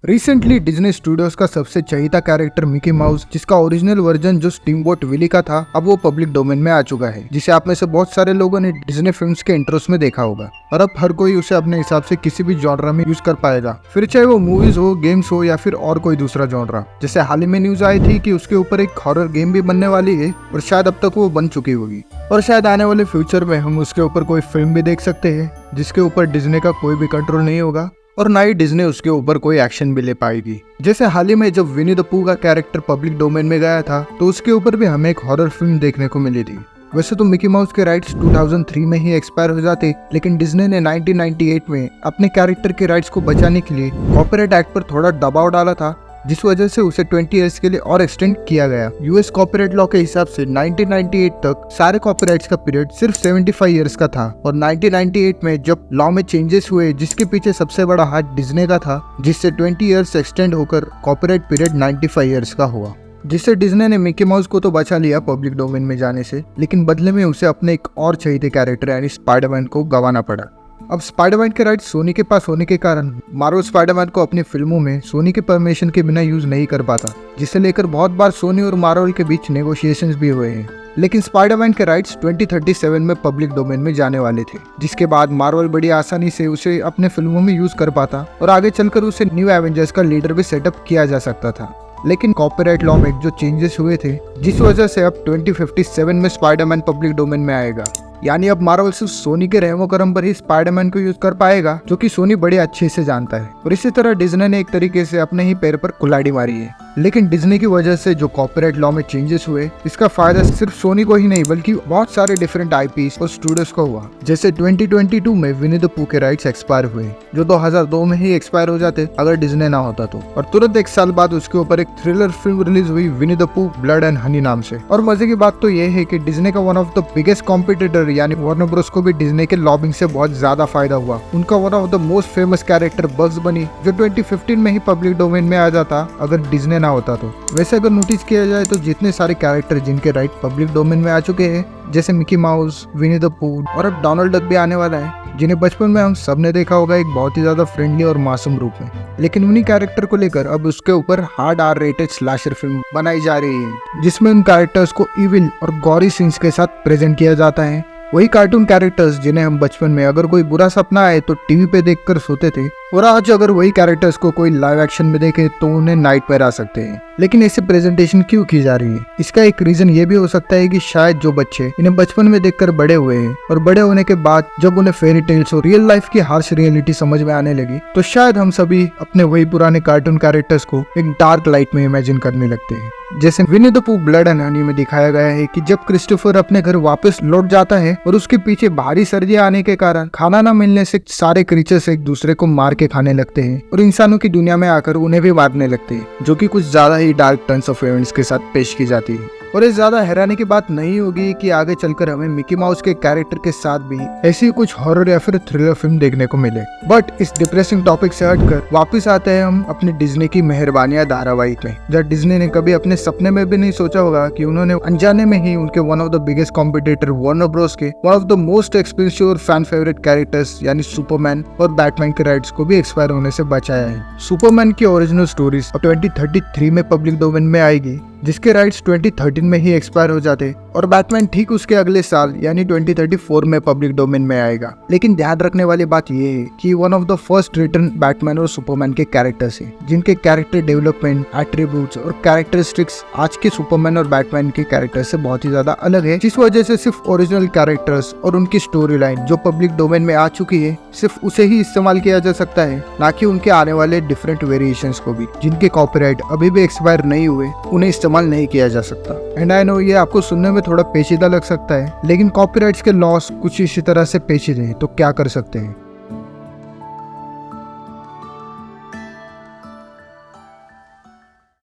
Recently Disney studios का सबसे चहीता character Mickey mouse, जिसका ओरिजिनल वर्जन जो स्टीमबोट विली का था, अब वो पब्लिक डोमेन में आ चुका है, जिसे आप में से बहुत सारे लोगों ने डिज्नी फिल्म्स के इंट्रोस में देखा होगा। और अब हर कोई उसे अपने हिसाब से किसी भी जॉनरा में यूज कर पाएगा, फिर चाहे वो मूवीज हो, गेम्स हो या फिर और कोई दूसरा जॉनरा। जैसे हाल ही में न्यूज आई थी कि उसके ऊपर एक हॉरर गेम भी बनने वाली है और शायद अब तक वो बन चुकी होगी, और शायद आने वाले फ्यूचर में हम उसके ऊपर कोई फिल्म भी देख सकते हैं जिसके ऊपर डिज्नी का कोई भी कंट्रोल नहीं होगा और ना ही डिज्नी उसके ऊपर कोई एक्शन भी ले पाएगी। जैसे हाल ही में जब विनी द पू का कैरेक्टर पब्लिक डोमेन में गया था तो उसके ऊपर भी हमें एक हॉरर फिल्म देखने को मिली थी। वैसे तो मिकी माउस के राइट्स 2003 में ही एक्सपायर हो जाते, लेकिन डिज्नी ने 1998 में अपने कैरेक्टर के राइट्स को बचाने के लिए कॉपीराइट एक्ट पर थोड़ा दबाव डाला था, जिस वजह से उसे 20 इयर्स के लिए और एक्सटेंड किया गया। यूएस कॉपीराइट लॉ के हिसाब से 1998 तक सारे कॉपीराइट्स का पीरियड सिर्फ 75 इयर्स का था, और 1998 में जब लॉ में चेंजेस हुए जिसके पीछे सबसे बड़ा हाथ डिज्नी का था, जिससे 20 इयर्स एक्सटेंड होकर कॉपीराइट पीरियड 95 इयर्स का हुआ। जिससे डिज्नी ने मिकी माउस को तो बचा लिया पब्लिक डोमेन में जाने से, लेकिन बदले में उसे अपने एक और चहीते कैरेक्टर यानी स्पाइडरमैन को गंवाना पड़ा। अब स्पाइडरमैन के राइट्स सोनी के पास होने के कारण मार्वल स्पाइडरमैन को अपनी फिल्मों में सोनी के परमिशन के बिना यूज नहीं कर पाता, जिसे लेकर बहुत बार सोनी और मार्वल के बीच नेगोशिएशंस भी हुए हैं। लेकिन स्पाइडरमैन के राइट्स 2037 में पब्लिक डोमेन में जाने वाले थे, जिसके बाद मार्वल बड़ी आसानी से उसे अपने फिल्मों में यूज कर पाता और आगे चलकर उसे न्यू एवेंजर्स का लीडर भी सेटअप किया जा सकता था। लेकिन कॉपीराइट लॉ में जो चेंजेस हुए थे, जिस वजह से अब 2057 में स्पाइडरमैन पब्लिक डोमेन में आएगा। यानी अब मार्वल सिर्फ सोनी के रहमो करम पर ही स्पाइडरमैन को यूज कर पाएगा, जो कि सोनी बड़े अच्छे से जानता है। और इसी तरह डिज्नी ने एक तरीके से अपने ही पैर पर कुल्हाड़ी मारी है। लेकिन डिज्नी की वजह से जो कॉपीराइट लॉ में चेंजेस हुए, इसका फायदा सिर्फ सोनी को ही नहीं बल्कि बहुत सारे डिफरेंट आईपीज और स्टूडियोज को हुआ। जैसे 2022 में विनी द पू के राइट्स एक्सपायर हुए, जो 2002 में ही एक्सपायर हो जाते अगर डिज्नी ना होता तो। और तुरंत एक साल बाद उसके ऊपर एक थ्रिलर फिल्म रिलीज हुई विनी द पू ब्लड एंड हनी नाम से। और मजे की बात तो ये है कि डिज्नी का one of the biggest competitor यानी वार्नर ब्रोस को भी डिज्नी के लॉबिंग से बहुत ज्यादा फायदा हुआ। उनका one of the most famous character bugs बनी, जो 2015 में ही पब्लिक डोमेन में आ जाता अगर डिज्नी ना होता तो। वैसे अगर नोटिस किया जाए तो जितने सारे कैरेक्टर जिनके राइट पब्लिक डोमेन में आ चुके हैं, जैसे मिकी माउस, विनी द पू और अब डोनाल्ड डक भी आने वाला है, जिन्हें बचपन में हम सब ने देखा होगा एक बहुत ही ज्यादा फ्रेंडली और मासूम रूप में। लेकिन उन्हीं कैरेक्टर को लेकर अब उसके ऊपर hard R rated slasher film बनाई जा रही है, जिसमें उन कैरेक्टर्स को इविल और गॉरी सीन्स के साथ प्रेजेंट किया जाता है। वही कार्टून कैरेक्टर्स जिन्हें हम बचपन में अगर कोई बुरा सपना आए तो टीवी पे देखकर सोते थे, और आज अगर वही कैरेक्टर्स को कोई लाइव एक्शन में देखे तो उन्हें नाइटमेयर आ सकते हैं। लेकिन ऐसे प्रेजेंटेशन क्यों की जा रही है? इसका एक रीजन ये भी हो सकता है कि शायद जो बच्चे इन्हें बचपन में देखकर बड़े हुए हैं और बड़े होने के बाद जब उन्हें फेरी टेल्स और रियल लाइफ की हार्श रियलिटी समझ में आने लगी, तो शायद हम सभी अपने वही पुराने कार्टून कैरेक्टर्स को एक डार्क लाइट में इमेजिन करने लगते हैं। जैसे विनी द पू ब्लड एंड हनी में दिखाया गया है कि जब क्रिस्टोफर अपने घर वापस लौट जाता है और उसके पीछे भारी सर्दियां आने के कारण खाना न मिलने से सारे क्रीचर्स एक दूसरे को मार के खाने लगते हैं और इंसानों की दुनिया में आकर उन्हें भी मारने लगते हैं, जो कि कुछ ज्यादा ही डार्क टर्न्स ऑफ इवेंट्स के साथ पेश की जाती है। और ये ज्यादा हैरानी की बात नहीं होगी कि आगे चलकर हमें मिकी माउस के कैरेक्टर के साथ भी ऐसी कुछ हॉरर या फिर थ्रिलर फिल्म देखने को मिले। बट इस डिप्रेसिंग टॉपिक से हटकर वापस आते हैं हम अपने डिज्नी की मेहरबानियां धारावाहिक में, जहाँ डिज्नी ने कभी अपने सपने में भी नहीं सोचा होगा कि उन्होंने अनजाने में ही उनके one of the biggest competitor Warner Bros के one of the most expensive और फैन फेवरेट कैरेक्टर्स यानी सुपरमैन और बैटमैन के राइट्स को भी एक्सपायर होने से बचाया है। सुपरमैन की ओरिजिनल स्टोरीज 2033 में पब्लिक डोमेन में आएगी, जिसके राइट्स 2013 में ही एक्सपायर हो जाते, और बैटमैन ठीक उसके अगले साल यानी 2034 में पब्लिक डोमेन में आएगा। लेकिन ध्यान रखने वाली बात यह है कि one of the first return Batman और सुपरमैन के कैरेक्टर्स हैं, जिनके कैरेक्टर डेवलपमेंट, एट्रीब्यूट्स और कैरेक्टरिस्टिक्स आज के सुपरमैन और बैटमैन के कैरेक्टर से बहुत ही ज्यादा अलग है, जिस वजह से सिर्फ ओरिजिनल कैरेक्टर्स और उनकी स्टोरी लाइन जो पब्लिक डोमेन में आ चुकी है सिर्फ उसे ही इस्तेमाल किया जा सकता है, ना कि उनके आने वाले डिफरेंट वेरिएशंस को भी, जिनके कॉपीराइट अभी भी एक्सपायर नहीं हुए, उन्हें इस्तेमाल नहीं किया जा सकता। एंड आई नो ये आपको सुनने में थोड़ा पेचीदा लग सकता है, लेकिन कॉपीराइट्स के लॉस कुछ इसी तरह से पेचीदे हैं, तो क्या कर सकते हैं।